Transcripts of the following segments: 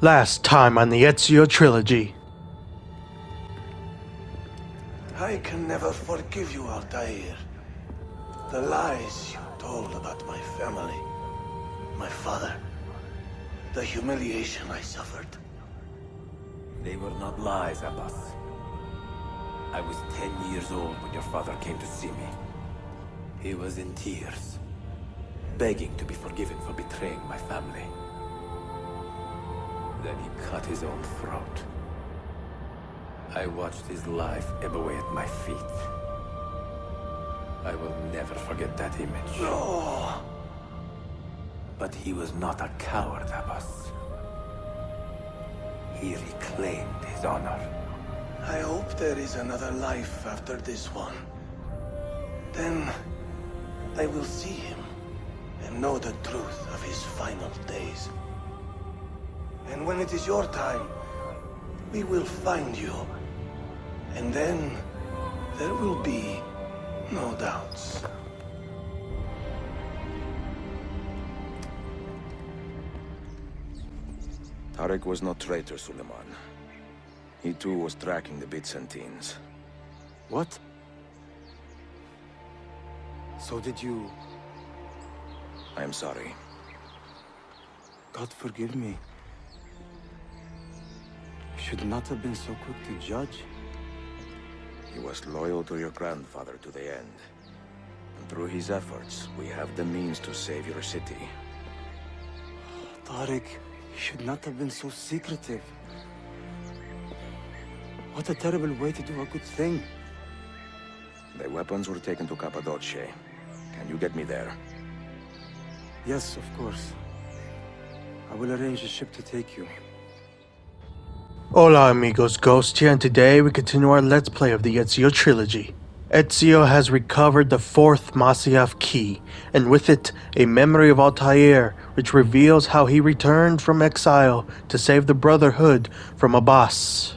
Last time on the Ezio Trilogy. I can never forgive you, Altair. The lies you told about my family, my father, the humiliation I suffered. They were not lies, Abbas. I was 10 years old when your father came to see me. He was in tears, begging to be forgiven for betraying my family. Then he cut his own throat. I watched his life ebb away at my feet. I will never forget that image. No! But he was not a coward, Abbas. He reclaimed his honor. I hope there is another life after this one. Then I will see him and know the truth of his final days. And when it is your time, we will find you. And then there will be no doubts. Tariq was not traitor, Suleiman. He too was tracking the Byzantines. What? So did you... I am sorry. God forgive me. Should not have been so quick to judge. He was loyal to your grandfather to the end. And through his efforts, we have the means to save your city. Tariq, you should not have been so secretive. What a terrible way to do a good thing. The weapons were taken to Cappadocia. Can you get me there? Yes, of course. I will arrange a ship to take you. Hola amigos, Ghost here, and today we continue our Let's Play of the Ezio Trilogy. Ezio has recovered the 4th Masyaf key, and with it, a memory of Altair, which reveals how he returned from exile to save the Brotherhood from Abbas.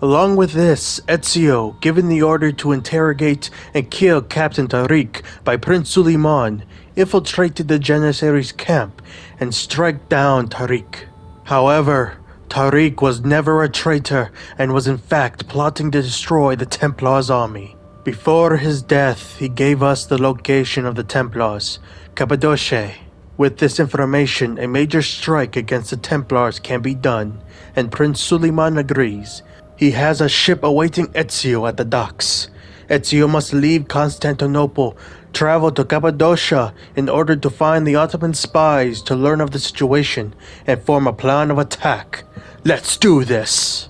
Along with this, Ezio, given the order to interrogate and kill Captain Tariq by Prince Suleiman, infiltrated the Janissaries' camp and strike down Tariq. However, Tariq was never a traitor and was in fact plotting to destroy the Templars' army. Before his death, he gave us the location of the Templars, Cappadocia. With this information, a major strike against the Templars can be done, and Prince Suleiman agrees. He has a ship awaiting Ezio at the docks. Ezio must leave Constantinople, travel to Cappadocia in order to find the Ottoman spies to learn of the situation and form a plan of attack. Let's do this!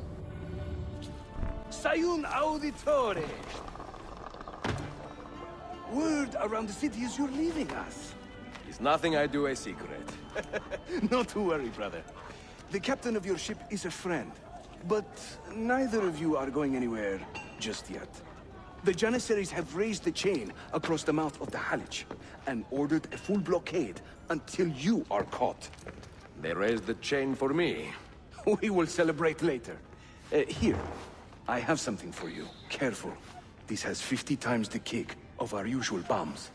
Sayun Auditore! Word around the city is you're leaving us. Is nothing I do a secret. Not to worry, brother. The captain of your ship is a friend, but neither of you are going anywhere just yet. The Janissaries have raised the chain across the mouth of the Halych and ordered a full blockade until you are caught. They raised the chain for me. We will celebrate later. Here, I have something for you. Careful. This has 50 times the kick of our usual bombs.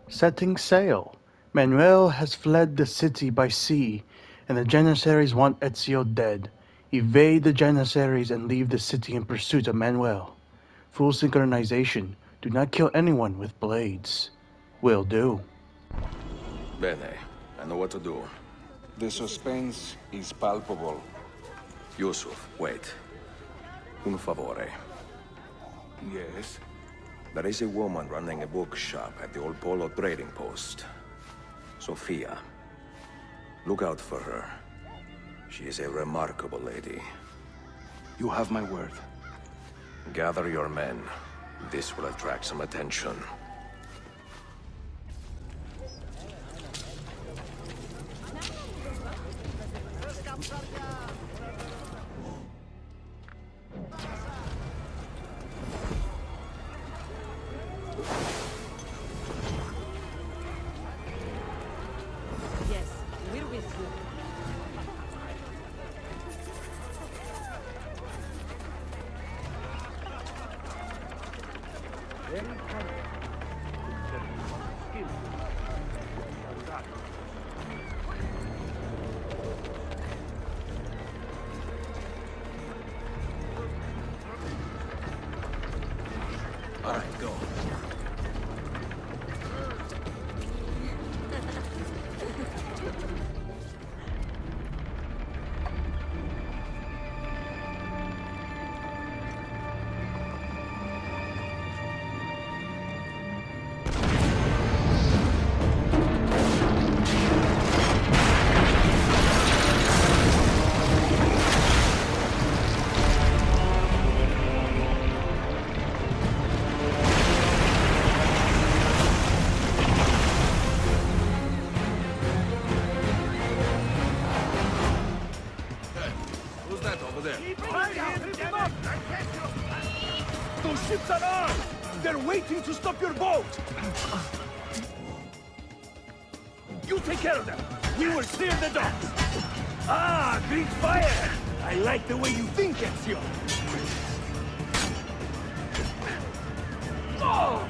Setting sail. Manuel has fled the city by sea, and the Janissaries want Ezio dead. Evade the Janissaries and leave the city in pursuit of Manuel. Full synchronization. Do not kill anyone with blades. Will do. Bene. I know what to do. The suspense is palpable. Yusuf, wait. Un favore. Yes? There is a woman running a bookshop at the Old Polo trading post. Sophia. Look out for her. She is a remarkable lady. You have my word. Gather your men. This will attract some attention. Yes, we're with you. there! Those ships are armed! They're waiting to stop your boat! You take care of them! We will clear the docks! Ah, Greek fire! I like the way you think, Ezio! Oh!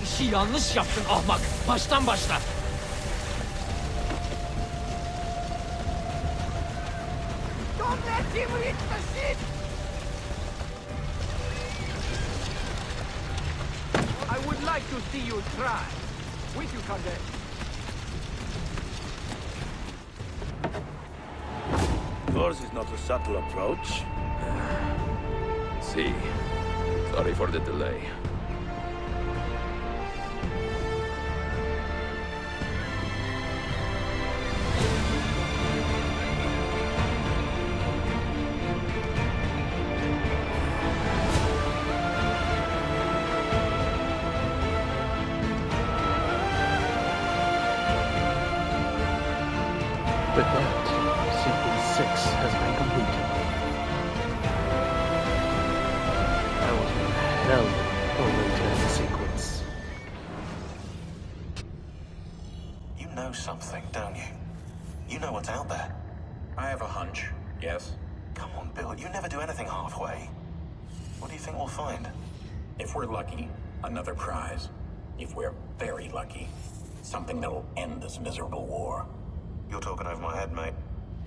İşi yanlış yaptın ahmak. Baştan başla. Don't let him reach the ship! I would like to see you try. With you, Cadet. Yours is not a subtle approach. See. Sorry for the delay. With that, sequence 6 has been completed. That was one hell of a way to end the sequence. You know something, don't you? You know what's out there. I have a hunch. Yes? Come on, Bill, you never do anything halfway. What do you think we'll find? If we're lucky, another prize. If we're very lucky, something that'll end this miserable war. You're talking over my head, mate.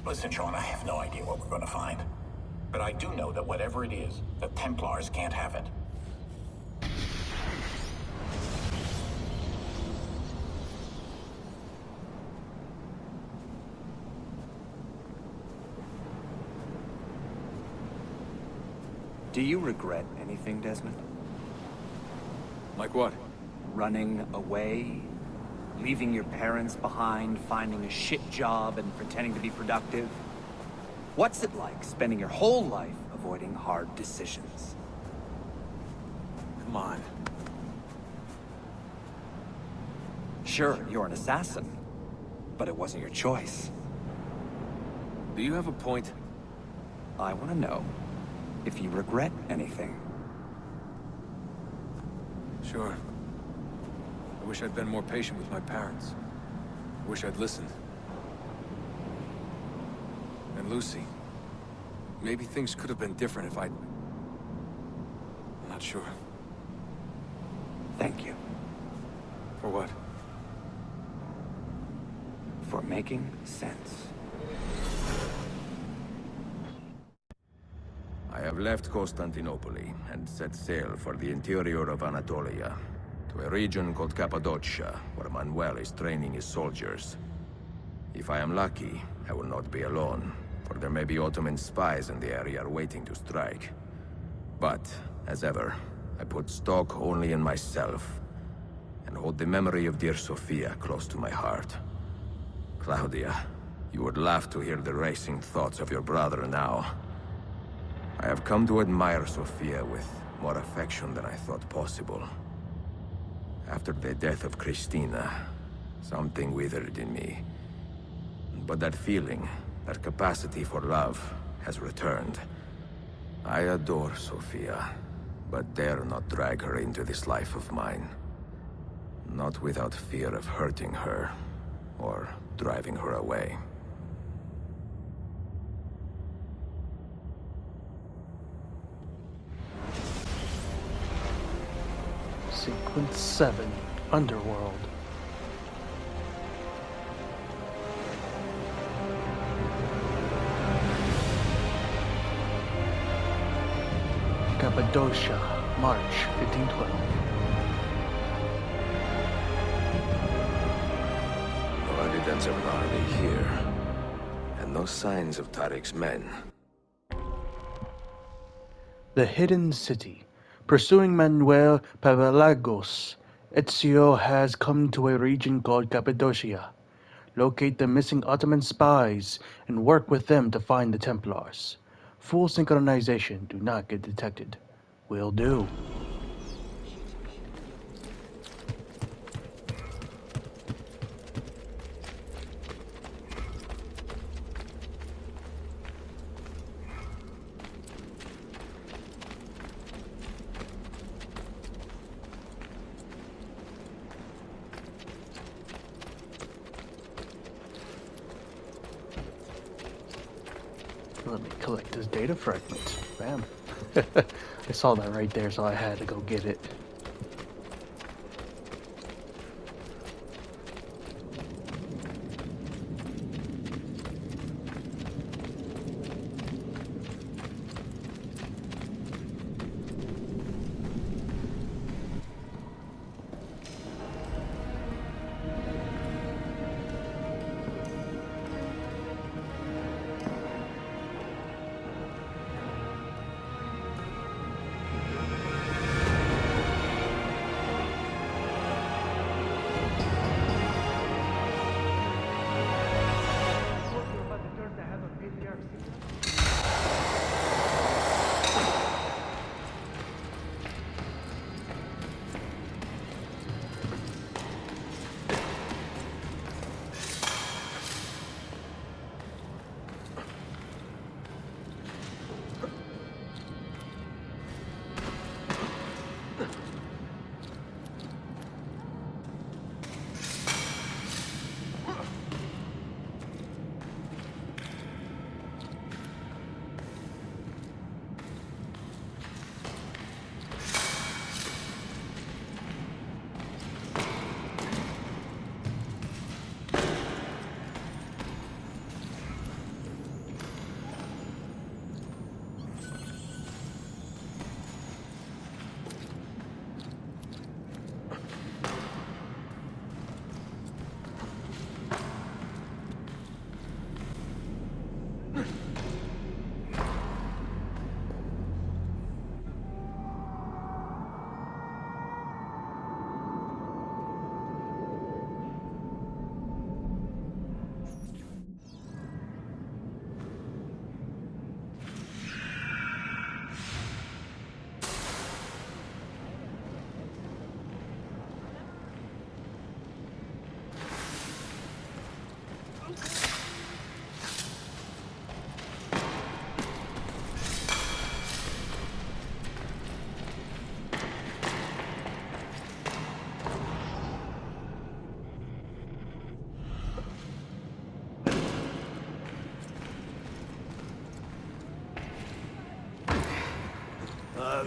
Listen, Sean, I have no idea what we're going to find. But I do know that whatever it is, the Templars can't have it. Do you regret anything, Desmond? Like what? Running away? Leaving your parents behind, finding a shit job, and pretending to be productive? What's it like spending your whole life avoiding hard decisions? Come on. Sure, you're an assassin, but it wasn't your choice. Do you have a point? I want to know if you regret anything. Sure. I wish I'd been more patient with my parents. I wish I'd listened. And Lucy. Maybe things could have been different if I'd... I'm not sure. Thank you. For what? For making sense. I have have left Constantinople and set sail for the interior of Anatolia, to a region called Cappadocia, where Manuel is training his soldiers. If I am lucky, I will not be alone, for there may be Ottoman spies in the area waiting to strike. But, as ever, I put stock only in myself, and hold the memory of dear Sophia close to my heart. Claudia, you would laugh to hear the racing thoughts of your brother now. I have come to admire Sophia with more affection than I thought possible. After the death of Christina, something withered in me. But that feeling, that capacity for love, has returned. I adore Sophia, but dare not drag her into this life of mine. Not without fear of hurting her, or driving her away. Sequence 7, Underworld. Cappadocia, March 1512. No evidence of an army here, and no signs of Tariq's men. The Hidden City. Pursuing Manuel Papalagos, Ezio has come to a region called Cappadocia. Locate the missing Ottoman spies and work with them to find the Templars. Full synchronization, do not get detected. Will do. Let me collect this data fragment. Bam. I saw that right there, so I had to go get it.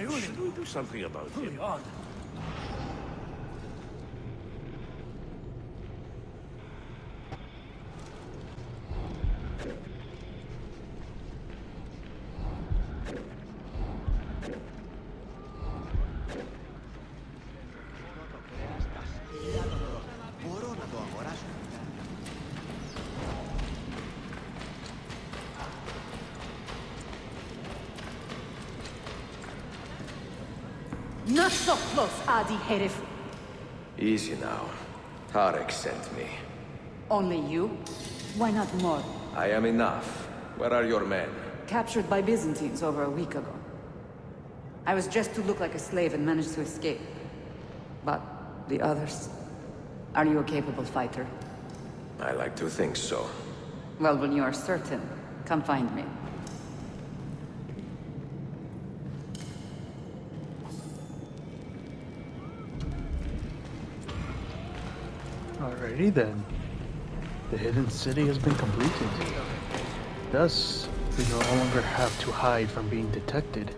Should we do something about him? Not so close, Adi Herif. Easy now. Tarek sent me. Only you? Why not more? I am enough. Where are your men? Captured by Byzantines over a week ago. I was dressed to look like a slave and managed to escape. But the others... Are you a capable fighter? I like to think so. Well, when you are certain, come find me. Alrighty then. The hidden city has been completed. Thus, we no longer have to hide from being detected.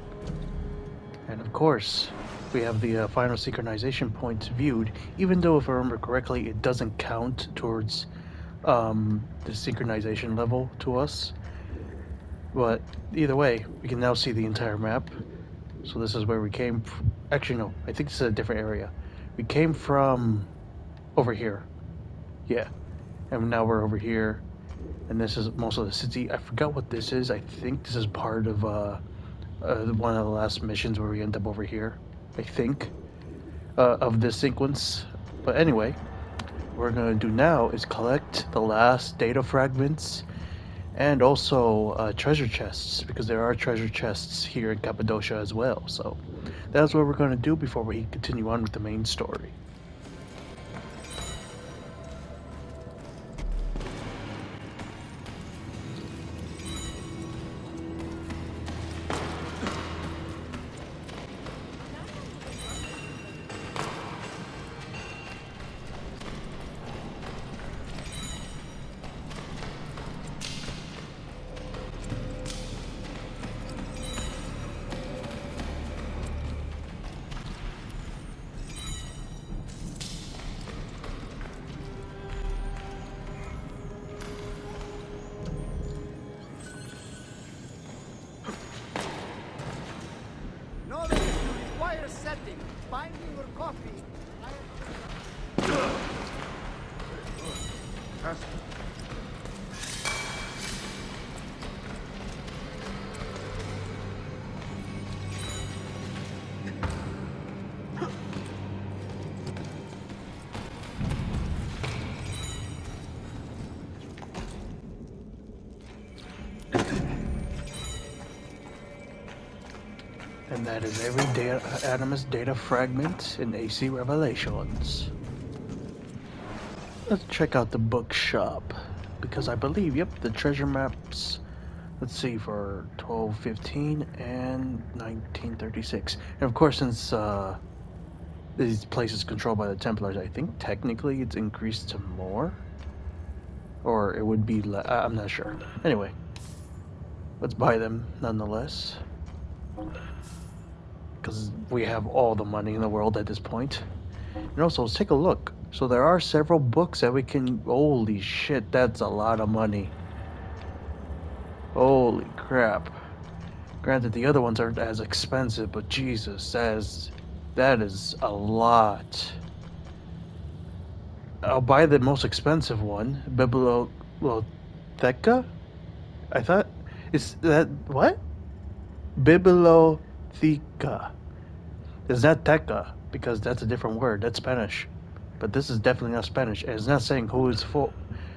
And of course, we have the final synchronization points viewed, even though if I remember correctly, it doesn't count towards the synchronization level to us. But either way, we can now see the entire map. So this is where we came actually no, I think this is a different area. We came from over here. Yeah. And now we're over here. And this is most of the city. I forgot what this is. I think this is part of one of the last missions where we end up over here. I think of this sequence. But anyway, what we're going to do now is collect the last data fragments and also treasure chests, because there are treasure chests here in Cappadocia as well. So that's what we're going to do before we continue on with the main story. And that is every Animus data fragment in AC Revelations. Let's check out the bookshop, because I believe, yep, the treasure maps, let's see, for 1215 and 1936. And of course, since these places controlled by the Templars, I think technically it's increased to more. Or it would be, I'm not sure. Anyway, let's buy them nonetheless, because we have all the money in the world at this point. And also, let's take a look. So there are several books that we can... Holy shit, that's a lot of money. Holy crap. Granted, the other ones aren't as expensive, but Jesus, that is a lot. I'll buy the most expensive one, Bibliotheca? I thought... Is that... what? Bibliotheca. It's not teca, because that's a different word. That's Spanish. But this is definitely not Spanish, and it's not saying who it's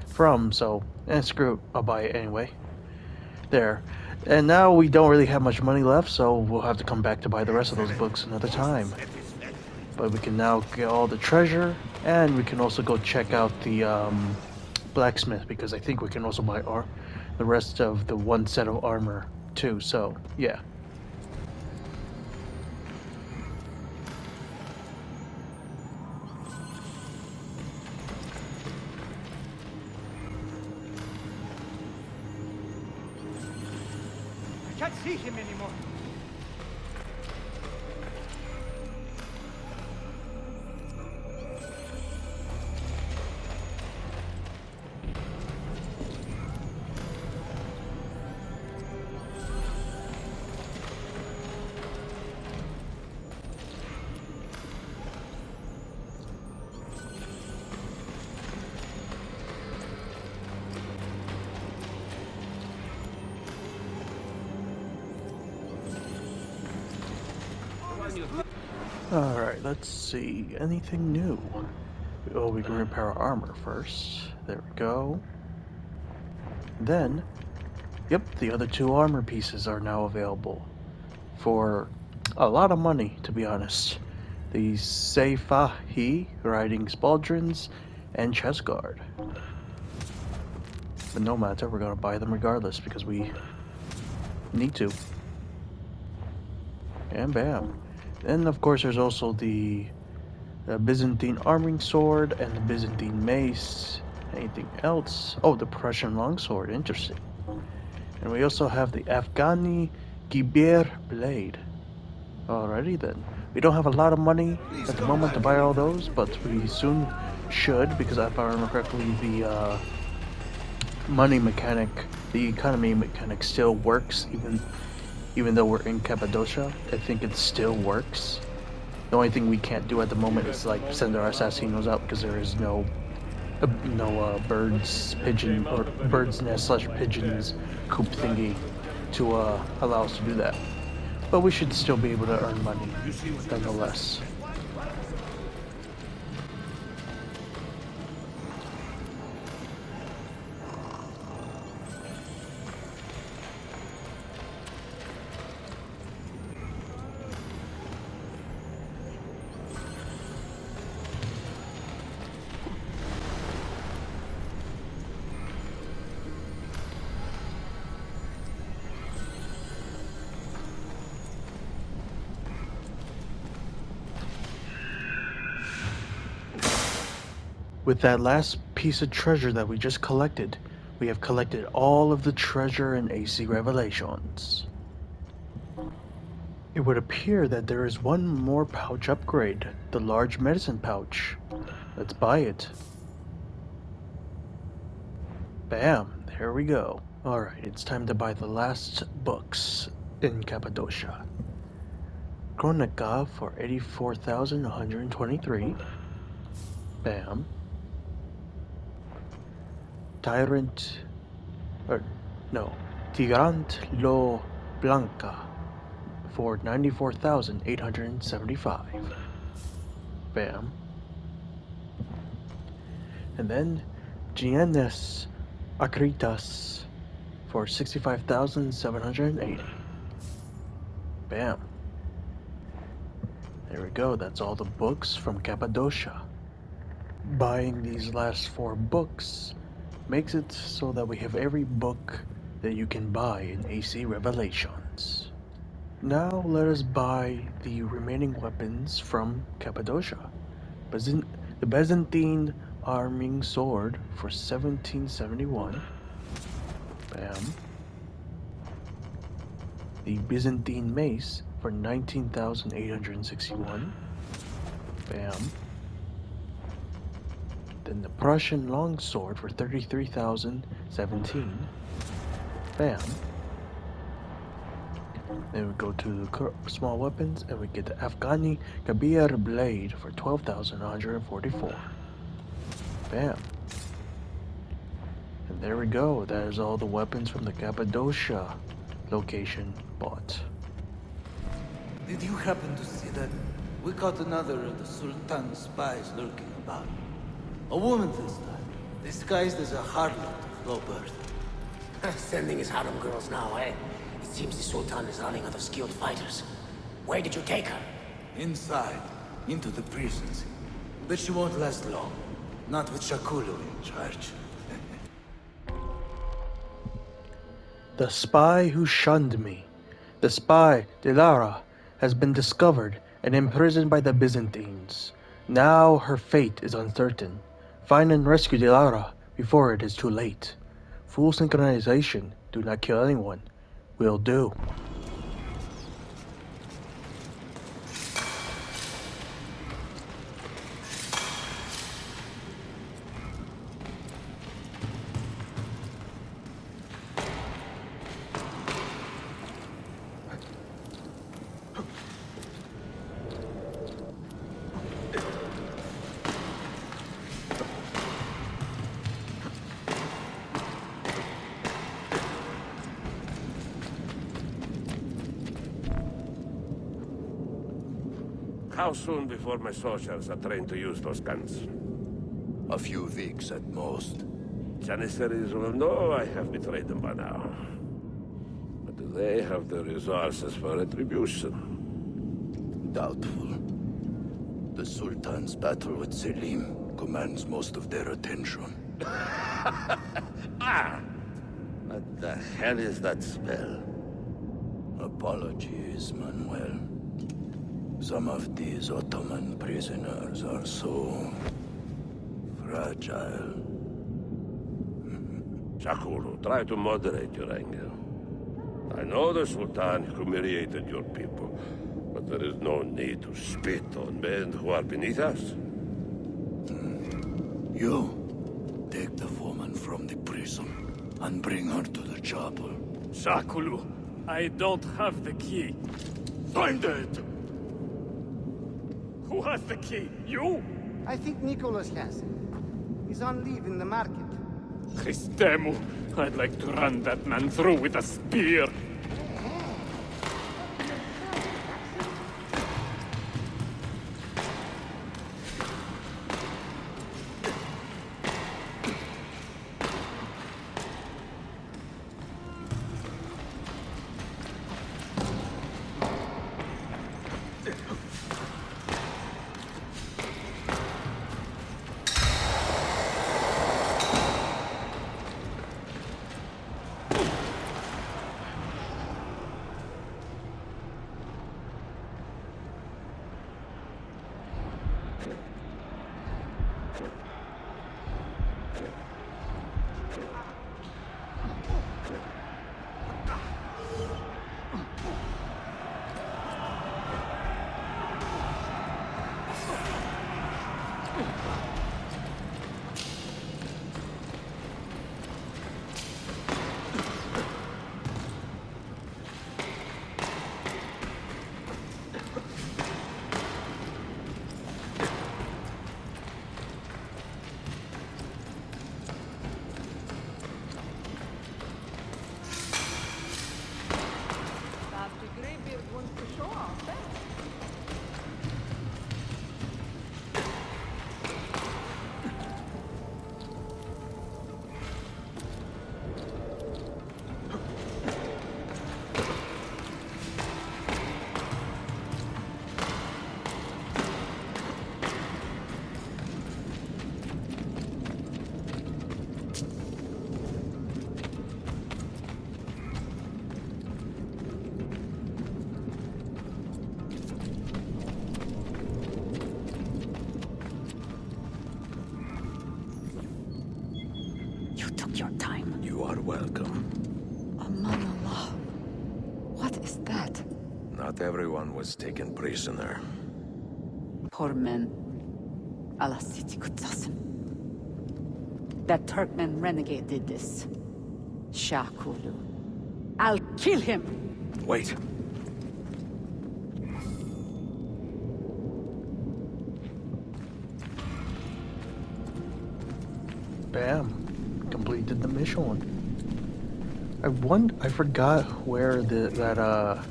from, so... screw it. I'll buy it anyway. There. And now we don't really have much money left, so we'll have to come back to buy the rest of those books another time. But we can now get all the treasure, and we can also go check out the Blacksmith, because I think we can also buy the rest of the one set of armor too, so yeah. I can't see him anymore. Alright, let's see. Anything new? Oh, we can repair our armor first. There we go. Then, yep, the other 2 armor pieces are now available. For a lot of money, to be honest. The Seifahi riding Spaldrons and chest guard. But no matter, we're gonna buy them regardless because we need to. And bam. Then of course there's also the Byzantine arming sword and the Byzantine mace. Anything else? Oh, the Prussian longsword, interesting. And we also have the Afghani Gibir blade. Alrighty then. We don't have a lot of money at the moment to buy all those, but we soon should, because if I remember correctly, the money mechanic, the economy mechanic still works, even though we're in Cappadocia. I think it still works. The only thing we can't do at the moment is like send our assassinos out because there is no bird's nest / pigeons coop thingy to allow us to do that. But we should still be able to earn money nonetheless. With that last piece of treasure that we just collected, we have collected all of the treasure in AC Revelations. It would appear that there is one more pouch upgrade, the large medicine pouch. Let's buy it. Bam, there we go. Alright, it's time to buy the last books in Cappadocia. Chronica for 84,123. Bam. Tirant Lo Blanca for 94,875. Bam. And then Giannis Acritas for 65,780. Bam. There we go, that's all the books from Cappadocia. Buying these last 4 books makes it so that we have every book that you can buy in AC Revelations. Now let us buy the remaining weapons from Cappadocia. The Byzantine arming sword for 1771. Bam. The Byzantine mace for 19,861. Bam. Then the Prussian longsword for 33,017. Bam. Then we go to the small weapons and we get the Afghani Kabir blade for 12,144. Bam. And there we go. That is all the weapons from the Cappadocia location bought. Did you happen to see that? We caught another of the Sultan's spies lurking about. A woman this time, disguised as a harlot of low birth. Sending his harem girls now, eh? It seems the Sultan is running out of skilled fighters. Where did you take her? Inside, into the prisons. But she won't last long. Not with Shakulu in charge. The Spy Who Shunned Me. The spy, Dilara, has been discovered and imprisoned by the Byzantines. Now her fate is uncertain. Find and rescue Dilara before it is too late. Full synchronization. Do not kill anyone. Will do. How soon before my soldiers are trained to use those guns? A few weeks at most. Janissaries will know I have betrayed them by now. But do they have the resources for retribution? Doubtful. The Sultan's battle with Selim commands most of their attention. What the hell is that spell? Apologies, Manuel. Some of these Ottoman prisoners are so fragile. Shakulu, try to moderate your anger. I know the Sultan humiliated your people, but there is no need to spit on men who are beneath us. You, take the woman from the prison and bring her to the chapel. Shakulu, I don't have the key. Find it! Who has the key? You? I think Nicholas has it. He's on leave in the market. Christemu, I'd like to run that man through with a spear. Your time. You are welcome. Aman Allah. What is that? Not everyone was taken prisoner. Poor men. Allah siti kutsasın. That Turkmen renegade did this. Shakulu. I'll kill him! Wait. Bam. Completed the mission. I forgot where that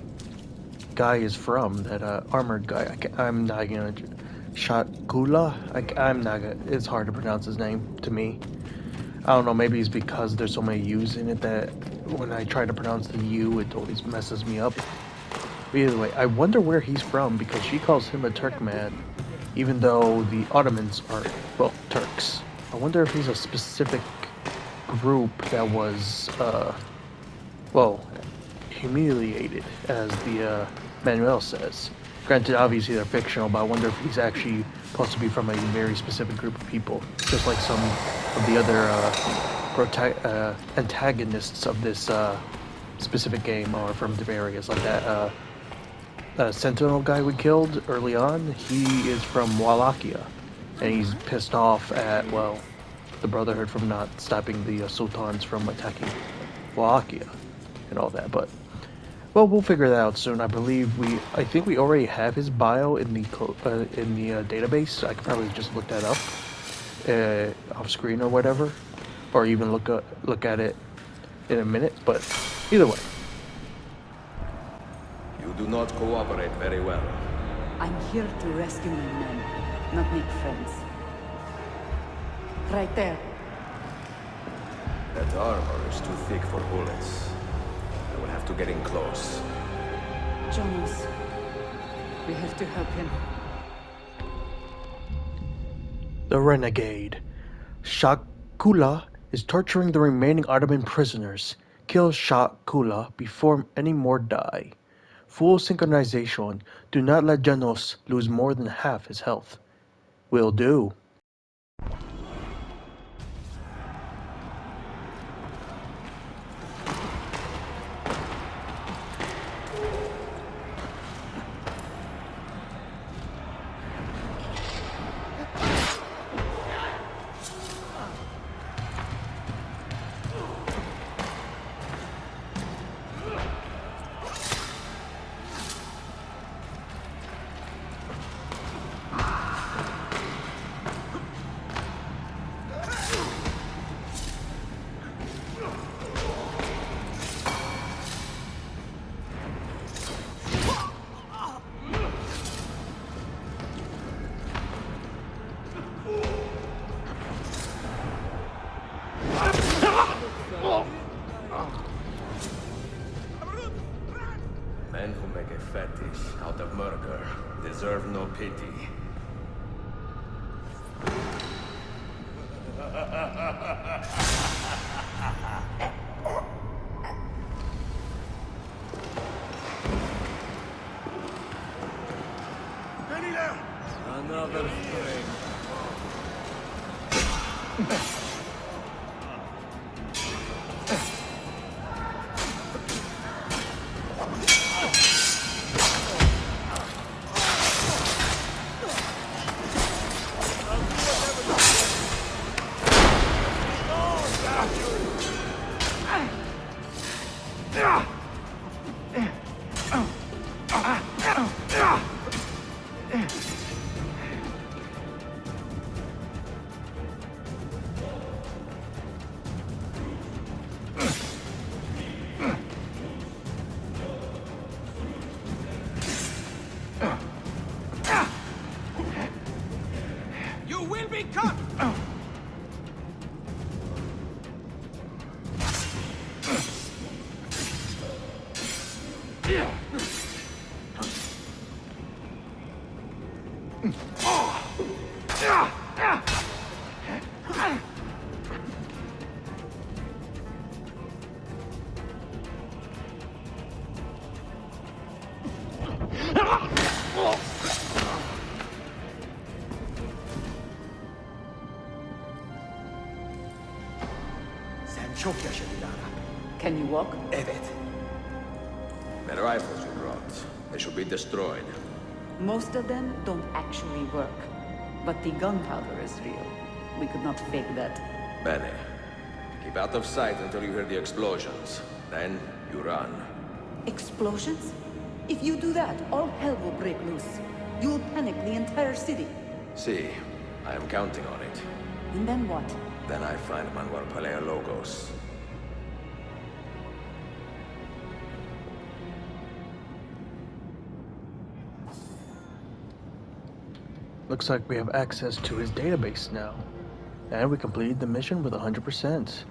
guy is from. That armored guy. I'm not gonna. Shakula. I'm not gonna. It's hard to pronounce his name to me. I don't know. Maybe it's because there's so many U's in it that when I try to pronounce the U, it always messes me up. But either way, I wonder where he's from because she calls him a Turkman, even though the Ottomans are, well, Turks. I wonder if he's a specific group that was, well, humiliated, as the manual says. Granted, obviously they're fictional, but I wonder if he's actually supposed to be from a very specific group of people, just like some of the other antagonists of this specific game are from different areas, like that Sentinel guy we killed early on. He is from Wallachia, and he's pissed off at, well, the Brotherhood from not stopping the Sultans from attacking Wallachia and all that. But, well, we'll figure that out soon. I think we already have his bio in the database. I could probably just look that up off screen or whatever, or even look at it in a minute. But either way, You do not cooperate very well. I'm here to rescue my men, not make friends. Right there. That armor is too thick for bullets. I will have to get in close. Jonas, we have to help him. The Renegade. Shakula is torturing the remaining Ottoman prisoners. Kill Shakula before any more die. Full synchronization. Do not let Janos lose more than half his health. Will do. Men who make a fetish out of murder deserve no pity. Another spring. You will be cut! Çok yaşadı Lara. Can you walk? Evet. The rifles you brought, they should be destroyed. Most of them don't actually work. But the gunpowder is real. We could not fake that. Bene. Keep out of sight until you hear the explosions. Then you run. Explosions? If you do that, all hell will break loose. You'll panic the entire city. See, I am counting on it. And then what? Then I find Manuel Paleologos. Looks like we have access to his database now. And we completed the mission with 100%.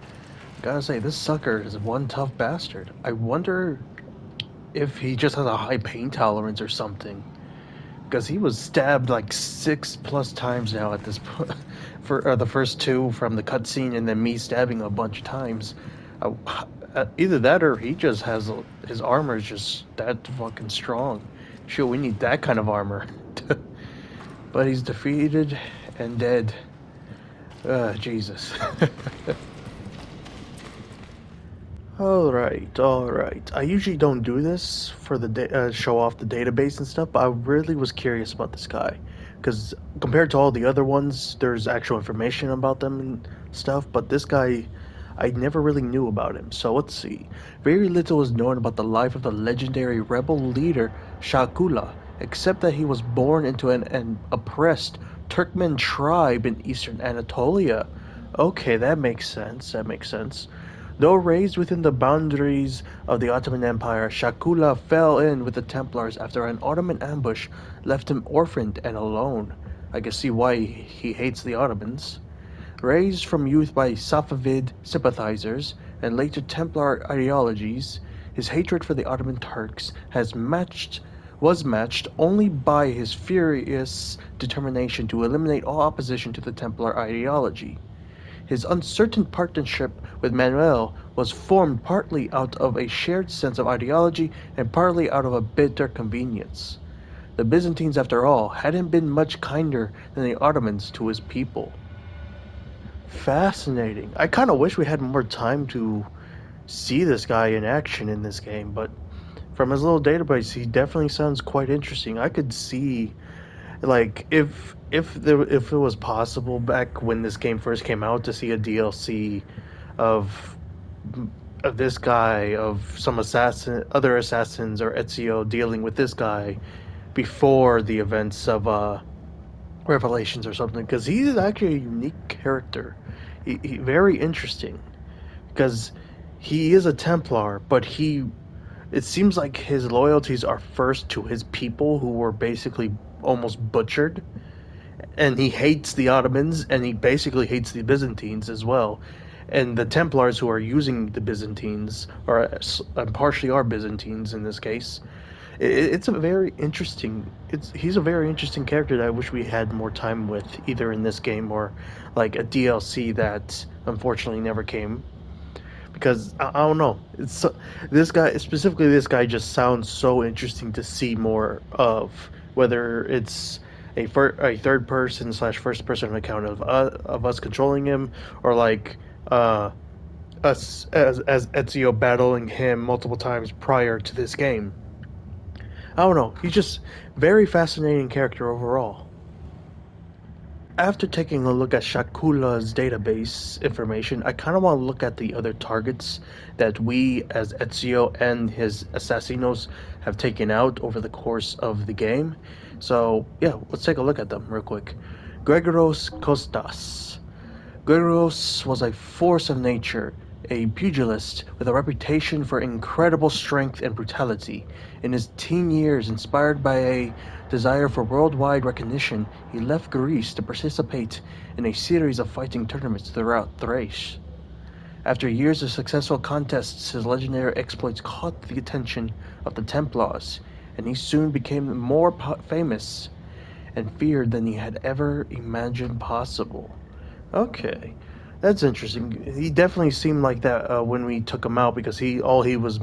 Gotta say, this sucker is one tough bastard. I wonder if he just has a high pain tolerance or something. Because he was stabbed like 6+ times now at this point. For the first two from the cutscene, and then me stabbing a bunch of times. Either that or he just has his armor is just that fucking strong. Sure, we need that kind of armor. But he's defeated and dead. Jesus. Alright. I usually don't do this for the show off the database and stuff, but I really was curious about this guy. Because compared to all the other ones, there's actual information about them and stuff, but this guy, I never really knew about him. So let's see. Very little is known about the life of the legendary rebel leader Shakula, except that he was born into an oppressed Turkmen tribe in eastern Anatolia. Okay, that makes sense. Though raised within the boundaries of the Ottoman Empire, Shakula fell in with the Templars after an Ottoman ambush left him orphaned and alone. I can see why he hates the Ottomans. Raised from youth by Safavid sympathizers and later Templar ideologies, his hatred for the Ottoman Turks was matched only by his furious determination to eliminate all opposition to the Templar ideology. His uncertain partnership with Manuel was formed partly out of a shared sense of ideology and partly out of a bitter convenience. The Byzantines, after all, hadn't been much kinder than the Ottomans to his people. Fascinating. I kind of wish we had more time to see this guy in action in this game, but from his little database, he definitely sounds quite interesting. I could see, like, if it was possible back when this game first came out to see a DLC of this guy, of some other assassins, or Ezio dealing with this guy before the events of Revelations or something, because he is actually a unique character. He very interesting, because he is a Templar, but it seems like his loyalties are first to his people who were basically almost butchered, and he hates the Ottomans, and he basically hates the Byzantines as well. And the Templars who are using the Byzantines, or partially are Byzantines in this case, it's a very interesting. He's a very interesting character that I wish we had more time with, either in this game or like a DLC that unfortunately never came. Because I don't know, this guy just sounds so interesting to see more of. Whether it's a third person / first person account of us controlling him, or like us as Ezio battling him multiple times prior to this game. I don't know, he's just very fascinating character overall. After taking a look at Shakula's database information, I kind of want to look at the other targets that we as Ezio and his assassinos have taken out over the course of the game. So yeah, let's take a look at them real quick. Gregoros Kostas. Gregoros was a force of nature, a pugilist with a reputation for incredible strength and brutality. In his teen years, inspired by a desire for worldwide recognition, he left Greece to participate in a series of fighting tournaments throughout Thrace. After years of successful contests, his legendary exploits caught the attention of the Templars, and he soon became more famous and feared than he had ever imagined possible. Okay, that's interesting. He definitely seemed like that when we took him out, because all he was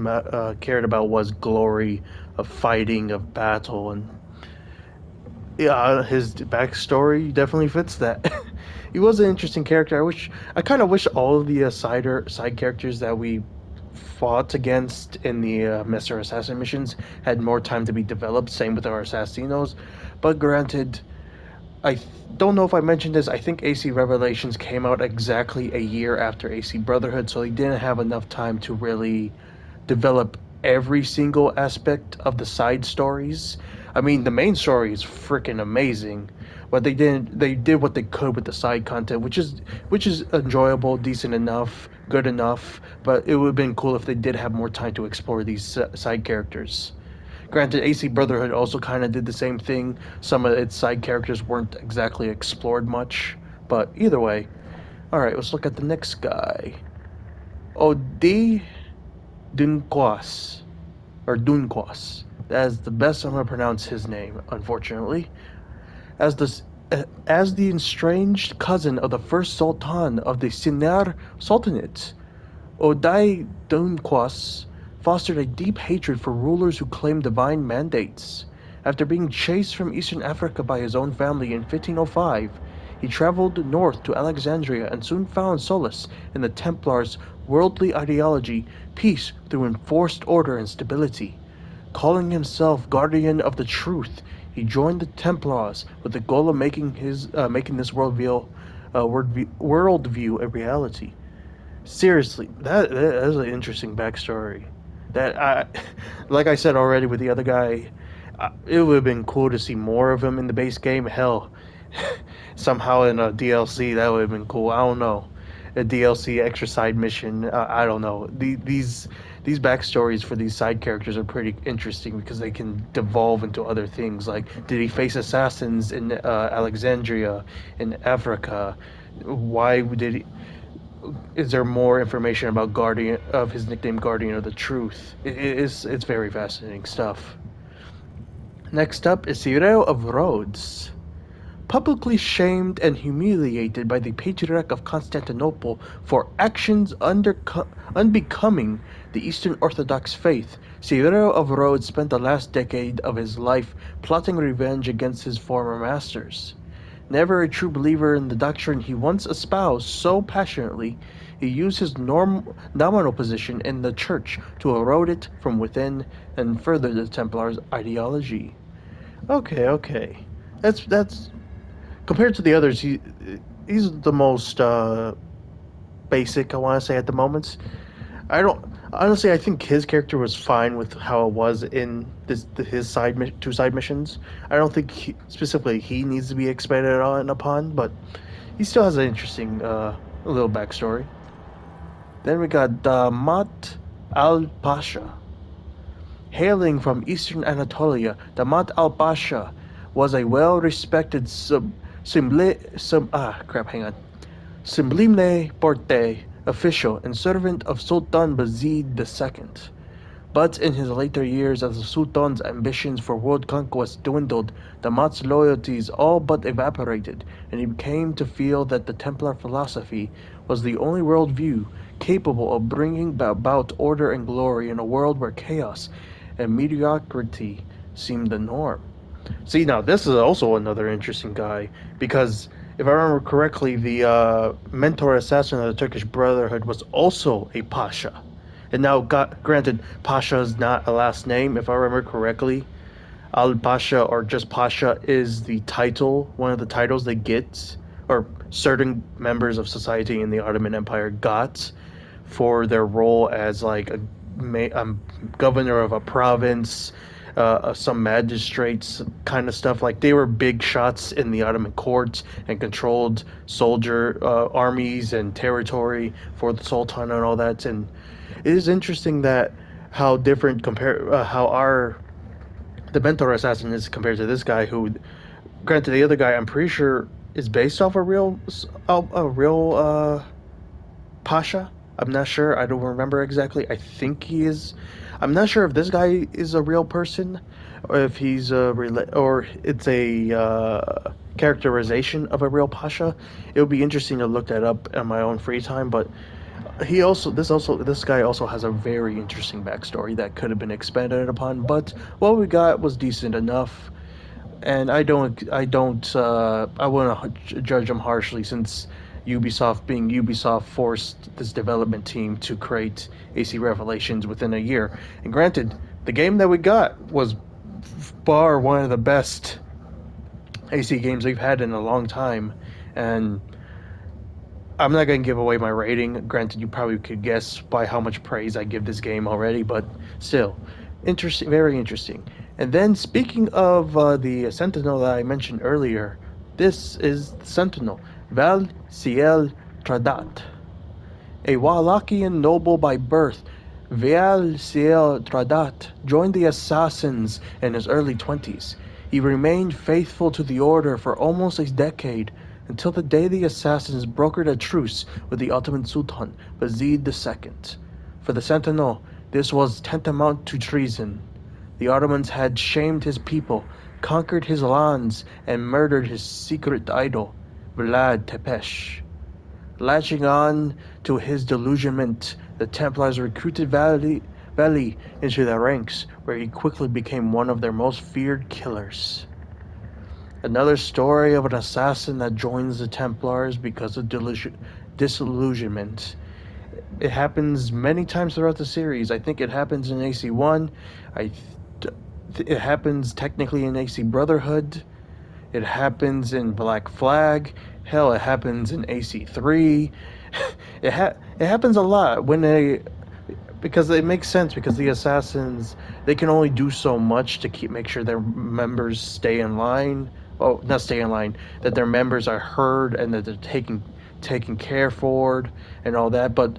cared about was glory of fighting, of battle, and yeah, his backstory definitely fits that. He was an interesting character. I kind of wish all of the side characters that we fought against in the Messer Assassin missions had more time to be developed. Same with our Assassinos, but granted, don't know if I mentioned this. I think AC Revelations came out exactly a year after AC Brotherhood, so they didn't have enough time to really develop every single aspect of the side stories. I mean, the main story is freaking amazing, but they did what they could with the side content, which is enjoyable, decent enough, good enough. But it would have been cool if they did have more time to explore these side characters. Granted, AC Brotherhood also kind of did the same thing. Some of its side characters weren't exactly explored much, but either way. Alright, let's look at the next guy. Odi Dunquas. Or Dunquas. That is the best I'm going to pronounce his name, unfortunately. As the estranged cousin of the first Sultan of the Sinar Sultanate, Odai Dunquas fostered a deep hatred for rulers who claimed divine mandates. After being chased from Eastern Africa by his own family in 1505, he traveled north to Alexandria and soon found solace in the Templars' worldly ideology, peace through enforced order and stability. Calling himself guardian of the truth, he joined the Templars with the goal of making this worldview a reality. Seriously, that is an interesting backstory. Like I said already with the other guy, it would have been cool to see more of him in the base game. Hell, somehow in a DLC that would have been cool. I don't know. a DLC extra side mission. I don't know. These backstories for these side characters are pretty interesting because they can devolve into other things. Like, did he face assassins in Alexandria, in Africa? Why did he? Is there more information about Guardian of his nickname, Guardian of the Truth? It's very fascinating stuff. Next up is Cyril of Rhodes. Publicly shamed and humiliated by the Patriarch of Constantinople for actions unbecoming the Eastern Orthodox faith, Cyril of Rhodes spent the last decade of his life plotting revenge against his former masters. Never a true believer in the doctrine he once espoused so passionately, he used his nominal position in the church to erode it from within and further the Templars' ideology. Okay. That's compared to the others, he's the most basic, I want to say, at the moment. I think his character was fine with how it was in his two side missions. I don't think specifically he needs to be expanded on upon, but he still has an interesting little backstory. Then we got Damat al-Pasha. Hailing from eastern Anatolia, Damat al-Pasha was a well-respected Sublime Porte official and servant of Sultan Bazid II. But in his later years, as the Sultan's ambitions for world conquest dwindled, Damat's loyalties all but evaporated, and he came to feel that the Templar philosophy was the only worldview capable of bringing about order and glory in a world where chaos and mediocrity seemed the norm. See, now this is also another interesting guy, because if I remember correctly, the mentor assassin of the Turkish Brotherhood was also a Pasha. And now, granted, Pasha is not a last name, if I remember correctly. Al-Pasha, or just Pasha, is the title, one of the titles they get, or certain members of society in the Ottoman Empire got for their role as like a governor of a province, some magistrates kind of stuff. Like, they were big shots in the Ottoman court and controlled soldier armies and territory for the Sultan and all that. And it is interesting that how different the mentor assassin is compared to this guy, who, granted, the other guy I'm pretty sure is based off a real Pasha. I'm not sure. I don't remember exactly. I think he is. I'm not sure if this guy is a real person, or if he's or it's a characterization of a real Pasha. It would be interesting to look that up in my own free time. But this guy also has a very interesting backstory that could have been expanded upon. But what we got was decent enough, and I wouldn't judge him harshly, since Ubisoft forced this development team to create AC Revelations within a year. And granted, the game that we got was far one of the best AC games we've had in a long time. And I'm not going to give away my rating. Granted, you probably could guess by how much praise I give this game already, but still, interesting, very interesting. And then, speaking of the Sentinel that I mentioned earlier, this is the Sentinel, Val Ciel Tradat. A Wallachian noble by birth, Val Ciel Tradat joined the assassins in his early 20s. He remained faithful to the order for almost a decade, until the day the assassins brokered a truce with the Ottoman Sultan, Bazid II. For the Sentinel, this was tantamount to treason. The Ottomans had shamed his people, conquered his lands, and murdered his secret idol, Vlad Tepes. Latching on to his delusionment, the Templars recruited Vali into their ranks, where he quickly became one of their most feared killers. Another story of an assassin that joins the Templars because of disillusionment. It happens many times throughout the series. I think it happens in AC1. It happens technically in AC Brotherhood. It happens in Black Flag. Hell, it happens in AC3. It happens a lot because it makes sense, because the assassins, they can only do so much to make sure their members stay in line. Oh, not stay in line, that their members are heard and that they're taken care for and all that. But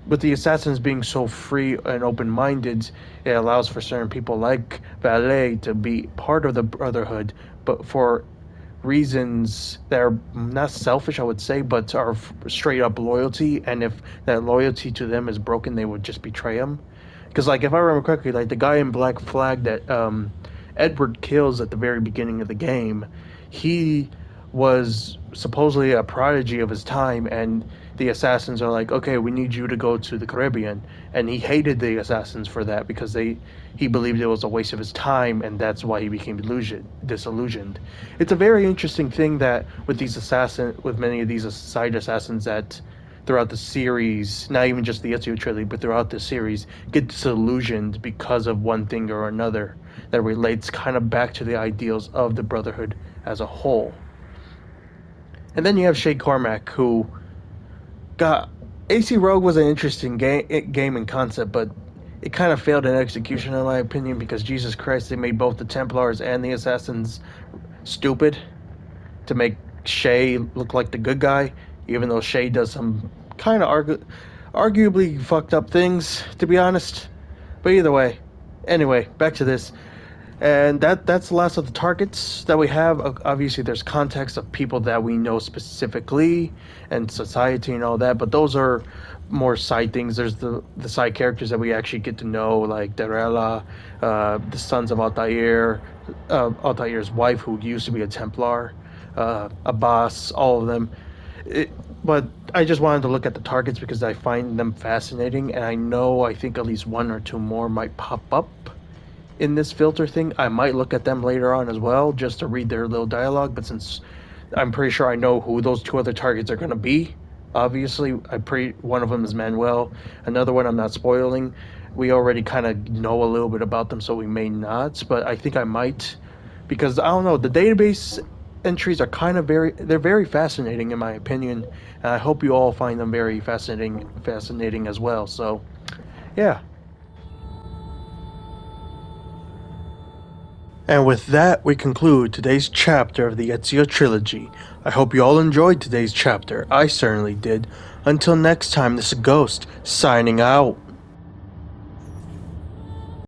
with the assassins being so free and open-minded, it allows for certain people like Valet to be part of the Brotherhood, but for reasons that are not selfish, I would say, but are straight up loyalty. And if that loyalty to them is broken, they would just betray them. Because, like, if I remember correctly, like the guy in Black Flag that Edward kills at the very beginning of the game, he was supposedly a prodigy of his time, and the assassins are like, okay, we need you to go to the Caribbean. And he hated the assassins for that because he believed it was a waste of his time, and that's why he became disillusioned. It's a very interesting thing that with many of these side assassins that throughout the series, not even just the Ezio Trilogy, but throughout the series, get disillusioned because of one thing or another that relates kind of back to the ideals of the Brotherhood as a whole. And then you have Shay Cormac, who got... AC Rogue was an interesting game and concept, but it kind of failed in execution, in my opinion, because Jesus Christ, they made both the Templars and the Assassins stupid to make Shay look like the good guy, even though Shay does some kind of arguably fucked up things, to be honest. But either way, anyway, back to this. And that's the last of the targets that we have. Obviously, there's context of people that we know specifically and society and all that, but those are more side things. There's the side characters that we actually get to know, like Darella, the sons of Altair, Altair's wife, who used to be a Templar, Abbas, all of them. But I just wanted to look at the targets because I find them fascinating, and I think at least one or two more might pop up in this filter thing. I might look at them later on as well, just to read their little dialogue, but since I'm pretty sure I know who those two other targets are going to be, obviously, one of them is Manuel, another one I'm not spoiling. We already kind of know a little bit about them, so we may not, but I think I might, because I don't know, the database entries are they're very fascinating in my opinion, and I hope you all find them very fascinating as well. So, yeah. And with that, we conclude today's chapter of the Ezio Trilogy. I hope you all enjoyed today's chapter. I certainly did. Until next time, this is Ghost, signing out.